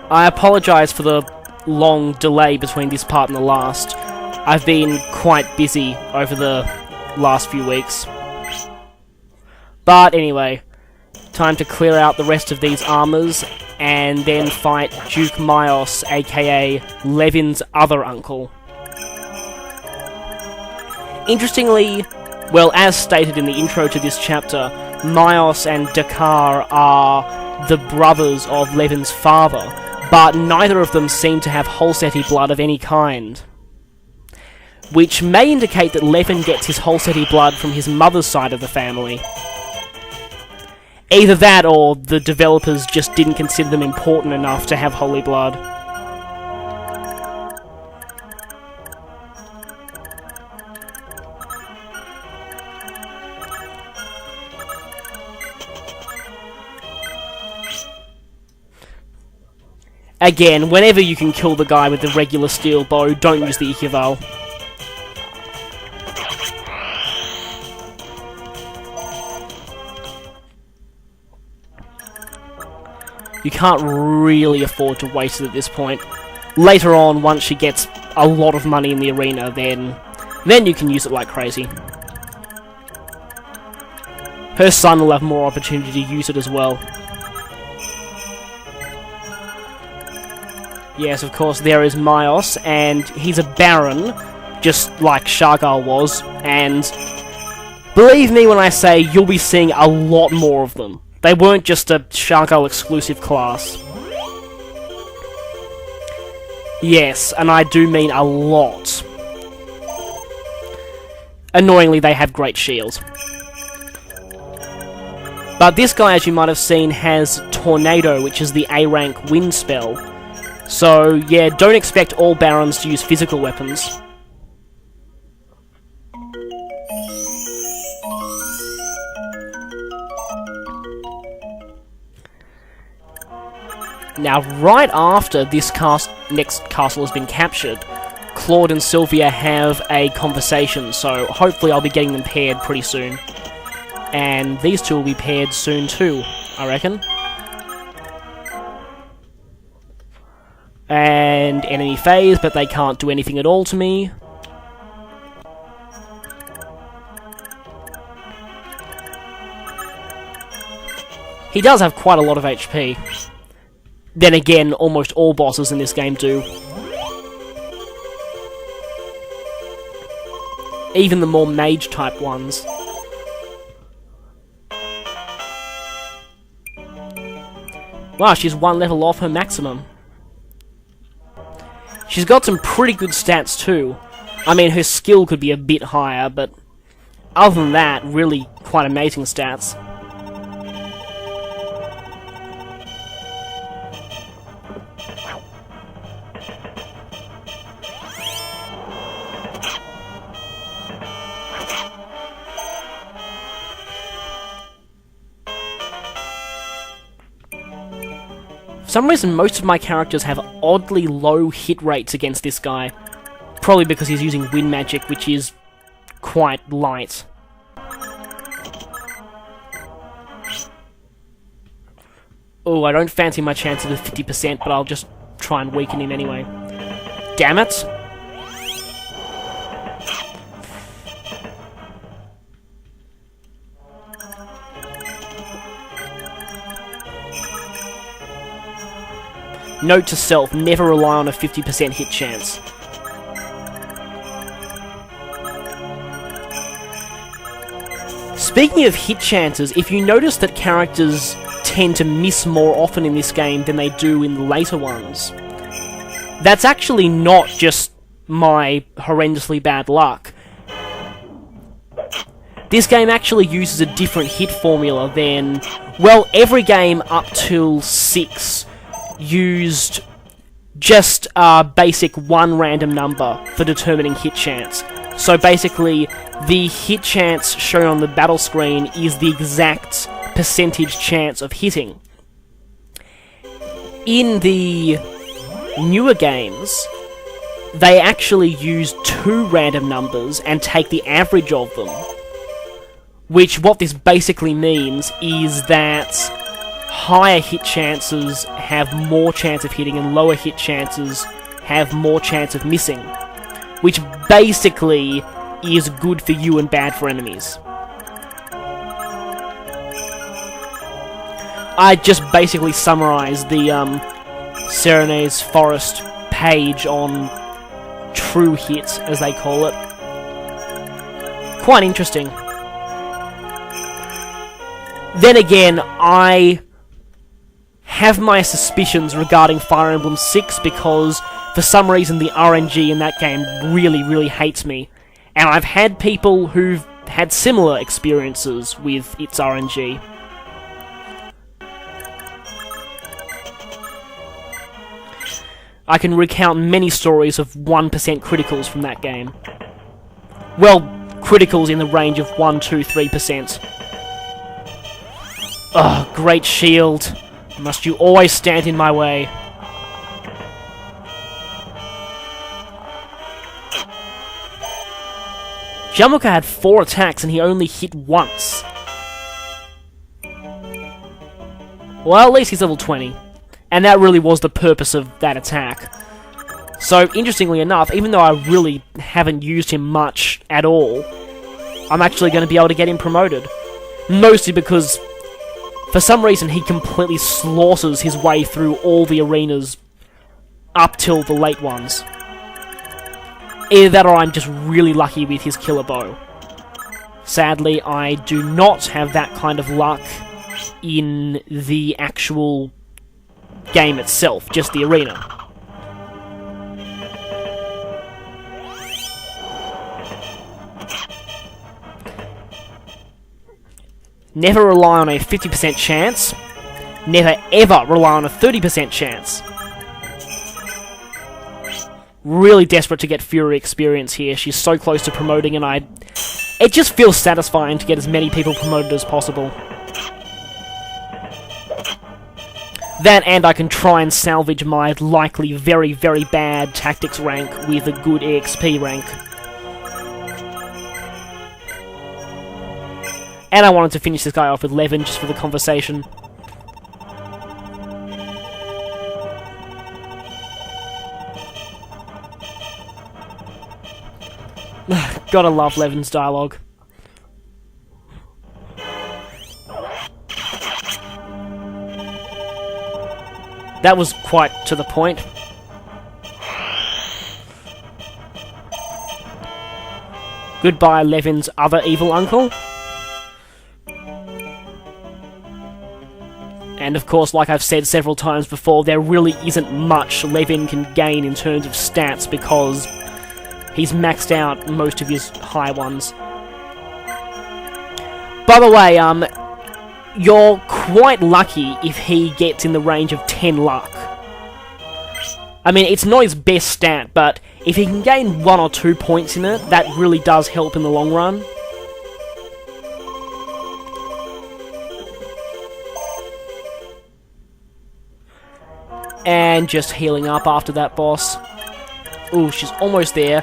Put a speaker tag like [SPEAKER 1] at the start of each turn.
[SPEAKER 1] I apologise for the long delay between this part and the last. I've been quite busy over the last few weeks. But anyway, time to clear out the rest of these armours, and then fight Duke Maios, aka Levin's other uncle. Interestingly, well, as stated in the intro to this chapter, Maios and Dakar are the brothers of Levin's father, but neither of them seem to have Holseti blood of any kind. Which may indicate that Levin gets his Holseti blood from his mother's side of the family. Either that, or the developers just didn't consider them important enough to have holy blood. Again, whenever you can kill the guy with the regular steel bow, don't use the Ikival. You can't really afford to waste it at this point. Later on, once she gets a lot of money in the arena, then you can use it like crazy. Her son will have more opportunity to use it as well. Yes, of course, there is Maios, and he's a Baron, just like Shargal was, and believe me when I say you'll be seeing a lot more of them. They weren't just a Shargal exclusive class. Yes, and I do mean a lot. Annoyingly, they have great shields. But this guy, as you might have seen, has Tornado, which is the A-rank wind spell. So, yeah, don't expect all Barons to use physical weapons. Now, right after this next castle has been captured, Claude and Sylvia have a conversation, so hopefully I'll be getting them paired pretty soon. And these two will be paired soon too, I reckon. And enemy phase, but they can't do anything at all to me. He does have quite a lot of HP. Then again, almost all bosses in this game do. Even the more mage-type ones. Wow, she's one level off her maximum. She's got some pretty good stats too. I mean, her skill could be a bit higher, but other than that, really quite amazing stats. For some reason, most of my characters have oddly low hit rates against this guy. Probably because he's using wind magic, which is quite light. Oh, I don't fancy my chances of 50%, but I'll just try and weaken him anyway. Damn it! Note to self, never rely on a 50% hit chance. Speaking of hit chances, if you notice that characters tend to miss more often in this game than they do in the later ones, that's actually not just my horrendously bad luck. This game actually uses a different hit formula than, well, every game up till 6 used just a basic one random number for determining hit chance. So basically, the hit chance shown on the battle screen is the exact percentage chance of hitting. In the newer games, they actually use 2 random numbers and take the average of them. Which, what this basically means is that higher hit chances have more chance of hitting, and lower hit chances have more chance of missing. Which basically is good for you and bad for enemies. I just basically summarised the Serene's Forest page on true hits, as they call it. Quite interesting. Then again, I have my suspicions regarding Fire Emblem 6 because for some reason the RNG in that game really hates me. And I've had people who've had similar experiences with its RNG. I can recount many stories of 1% criticals from that game. Well, criticals in the range of 1, 2, 3%. Ugh, great shield. Must you always stand in my way? Jamuka had 4 attacks and he only hit once. Well, at least he's level 20. And that really was the purpose of that attack. So, interestingly enough, even though I really haven't used him much at all, I'm actually going to be able to get him promoted. Mostly because, for some reason, he completely slaughters his way through all the arenas up till the late ones. Either that or I'm just really lucky with his killer bow. Sadly, I do not have that kind of luck in the actual game itself, just the arena. Never rely on a 50% chance. Never ever rely on a 30% chance. Really desperate to get Fury experience here. She's so close to promoting, and it just feels satisfying to get as many people promoted as possible. That, and I can try and salvage my likely very bad tactics rank with a good EXP rank. And I wanted to finish this guy off with Levin just for the conversation. Gotta love Levin's dialogue. That was quite to the point. Goodbye, Levin's other evil uncle. And of course, like I've said several times before, there really isn't much Levin can gain in terms of stats because he's maxed out most of his high ones. By the way, you're quite lucky if he gets in the range of 10 luck. I mean, it's not his best stat, but if he can gain 1 or 2 points in it, that really does help in the long run. And just healing up after that boss. Ooh, she's almost there.